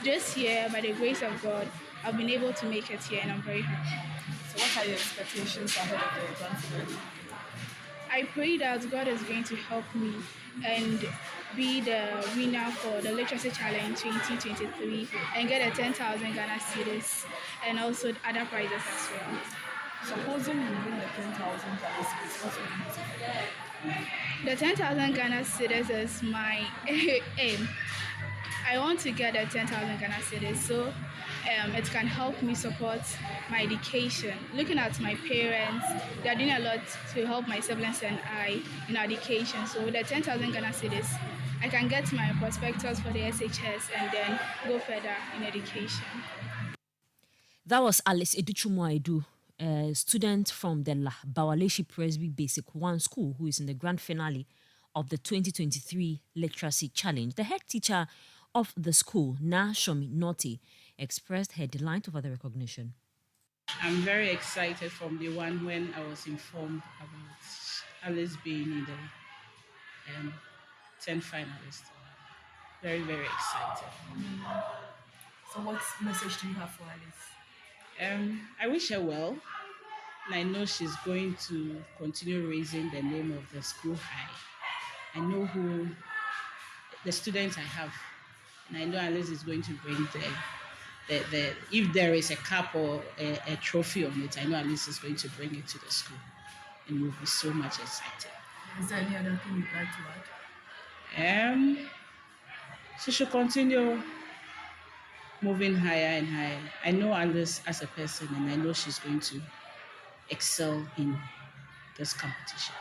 this year, by the grace of God, I've been able to make it here, and I'm very happy. So what are your expectations ahead of the grand finale? I pray that God is going to help me and be the winner for the Literacy Challenge 2023 and get a 10,000 Ghana cedis and also other prizes as well. Supposing you win the 10,000 Ghana cedis, what will you do? The 10,000 Ghana cedis is my aim. I want to get a 10,000 Ghana cedis so it can help me support my education. Looking at my parents, they are doing a lot to help my siblings and I in education. So with the 10,000 Ghana cedis, I can get my prospectus for the SHS and then go further in education. That was Alice Educhumwa Edu, a student from the La Bawaleshi Presby Basic 1 school who is in the grand finale of the 2023 Literacy Challenge. The head teacher of the school, Na Shomi Noti, expressed her delight over the recognition. I'm very excited from the one when I was informed about Alice being in the 10 finalists. Very, very excited. So what message do you have for Alice? I wish her well, and I know she's going to continue raising the name of the school high. I know who the students I have, and I know Alice is going to bring the if there is a cup or a trophy on it, I know Alice is going to bring it to the school, and we'll be so much excited. Is there any other thing you'd like to add? She should continue moving higher and higher. I know Alice as a person, and I know she's going to excel in this competition.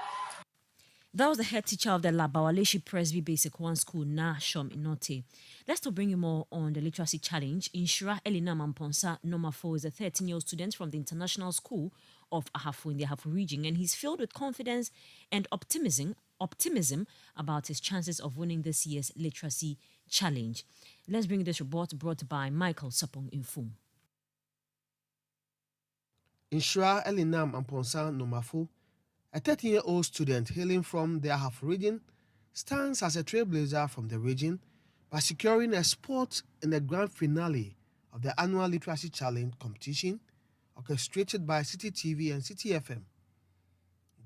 That was the head teacher of the La Bawaleshi Presby Basic 1 school, Na Shom Inote. Let's still bring you more on the Literacy Challenge. Inshira Elina Mamponsa Nomafo is a 13-year-old student from the International School of Ahafo in the Ahafo region, and he's filled with confidence and optimism about his chances of winning this year's Literacy Challenge. Let's bring this report brought by Michael Sapong Infum. Inshira Elina Mamponsa Nomafo, a 13-year-old student hailing from the Ahafo region, stands as a trailblazer from the region by securing a spot in the grand finale of the annual Literacy Challenge competition orchestrated by Citi TV and Citi FM.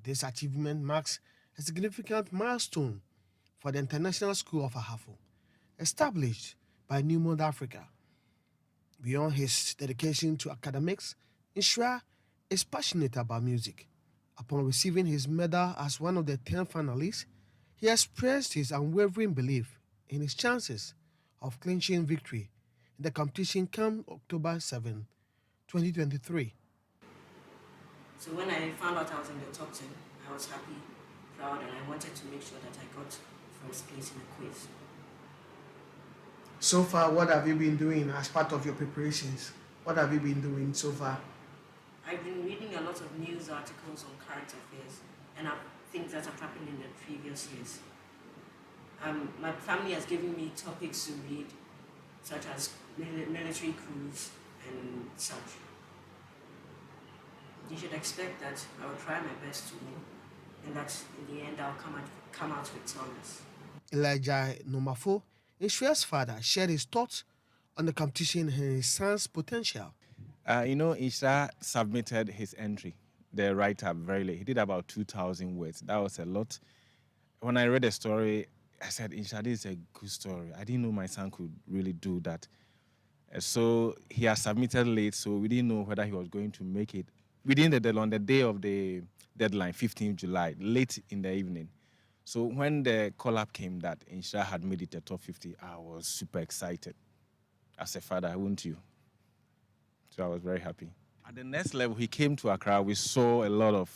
This achievement marks a significant milestone for the International School of Ahafo, established by New Mode Africa. Beyond his dedication to academics, Inshira is passionate about music. Upon receiving his medal as one of the 10 finalists, he expressed his unwavering belief in his chances of clinching victory in the competition come October 7, 2023. So when I found out I was in the top 10, I was happy, proud, and I wanted to make sure that I got first place in the quiz. So far, what have you been doing as part of your preparations? What have you been doing so far? I've been reading a lot of news articles on current affairs and things that have happened in the previous years. My family has given me topics to read, such as military coups and such. You should expect that I will try my best to win, and that in the end I'll come out victorious. Elijah Nomafo, Inshira's father, shared his thoughts on the competition and his son's potential. Inshira submitted his entry, the write-up, very late. He did about 2,000 words. That was a lot. When I read the story, I said, Inshira, this is a good story. I didn't know my son could really do that. So he has submitted late, so we didn't know whether he was going to make it within the deadline, on the day of the deadline, 15th July, late in the evening. So when the call-up came that Inshra had made it a top 50, I was super excited. As a father, wouldn't you? So I was very happy. At the next level, he came to Accra. We saw a lot of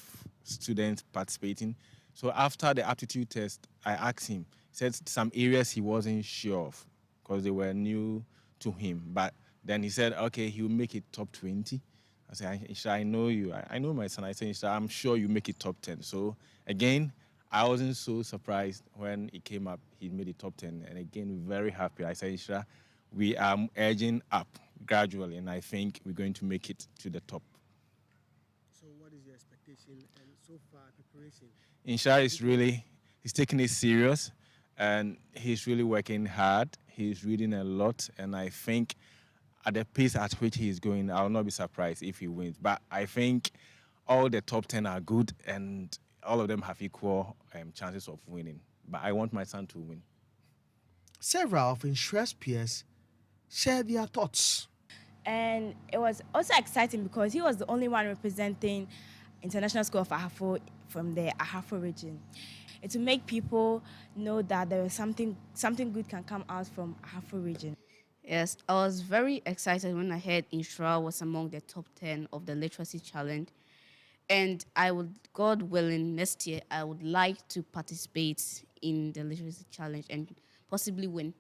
students participating. So after the aptitude test, I asked him. He said some areas he wasn't sure of because they were new to him. But then he said, okay, he'll make it top 20. I said, Inshra, I know you. I know my son. I said, Inshra, I'm sure you make it top 10. So again, I wasn't so surprised when it came up. He made it top 10. And again, very happy. I said, Inshra, we are edging up gradually, and I think we're going to make it to the top. So what is your expectation and so far preparation? Inshra is really, he's taking it serious, and he's really working hard. He's reading a lot, and I think at the pace at which he's going, I'll not be surprised if he wins. But I think all the top 10 are good, and all of them have equal chances of winning. But I want my son to win. Several of Inshra's peers share their thoughts. And it was also exciting because he was the only one representing International School of Ahafo from the Ahafo region. It will make people know that there is something good can come out from Ahafo region. Yes, I was very excited when I heard Inshra was among the top 10 of the literacy challenge. And I would, God willing, next year, I would like to participate in the literacy challenge and possibly win,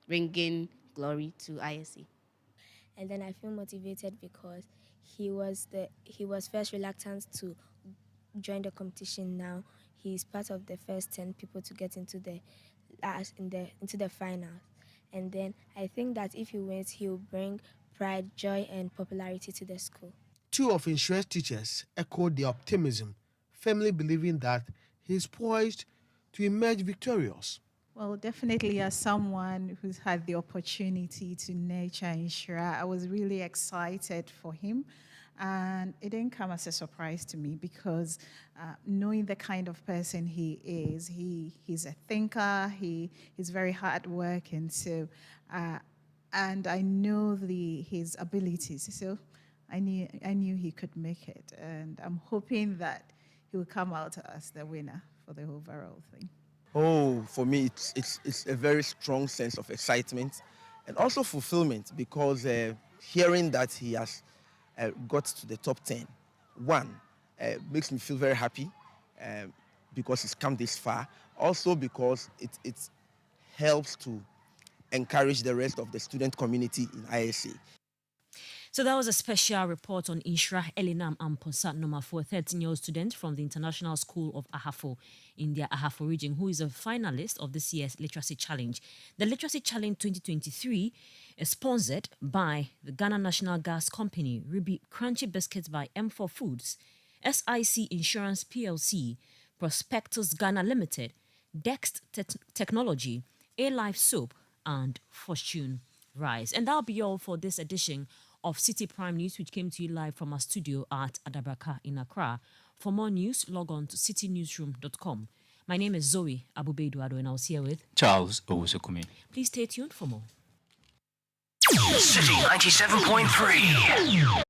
bringing glory to ISC. And then I feel motivated because he was first reluctant to join the competition. Now he's part of the first 10 people to get into the finals. And then I think that if he wins, he'll bring pride, joy, and popularity to the school. Two of Inshra's teachers echoed their optimism, firmly believing that he's poised to emerge victorious. Well, definitely as someone who's had the opportunity to nurture Inshra, I was really excited for him. And it didn't come as a surprise to me because knowing the kind of person he is, he's a thinker, he's very hardworking, so, and I know his abilities, so I knew he could make it. And I'm hoping that he will come out as the winner for the overall thing. Oh, for me, it's a very strong sense of excitement and also fulfillment because hearing that he has got to the top 10, makes me feel very happy because he's come this far. Also because it helps to encourage the rest of the student community in ISA. So that was a special report on Inshra Elinam Amponsa Nomafo, 13-year-old student from the International School of Ahafo in the Ahafo region, who is a finalist of this year's Literacy Challenge. The Literacy Challenge 2023 is sponsored by the Ghana National Gas Company, Ruby Crunchy Biscuits by M4 Foods, SIC Insurance PLC, Prospectus Ghana Limited, Dext Technology, A-Life Soap, and Fortune Rice. And that'll be all for this edition of Citi Prime News, which came to you live from our studio at Adabraka in Accra. For more news, log on to citinewsroom.com. My name is Zoe Abubeduado, and I was here with Charles Owusu-Kumi. Please stay tuned for more. Citi 97.3.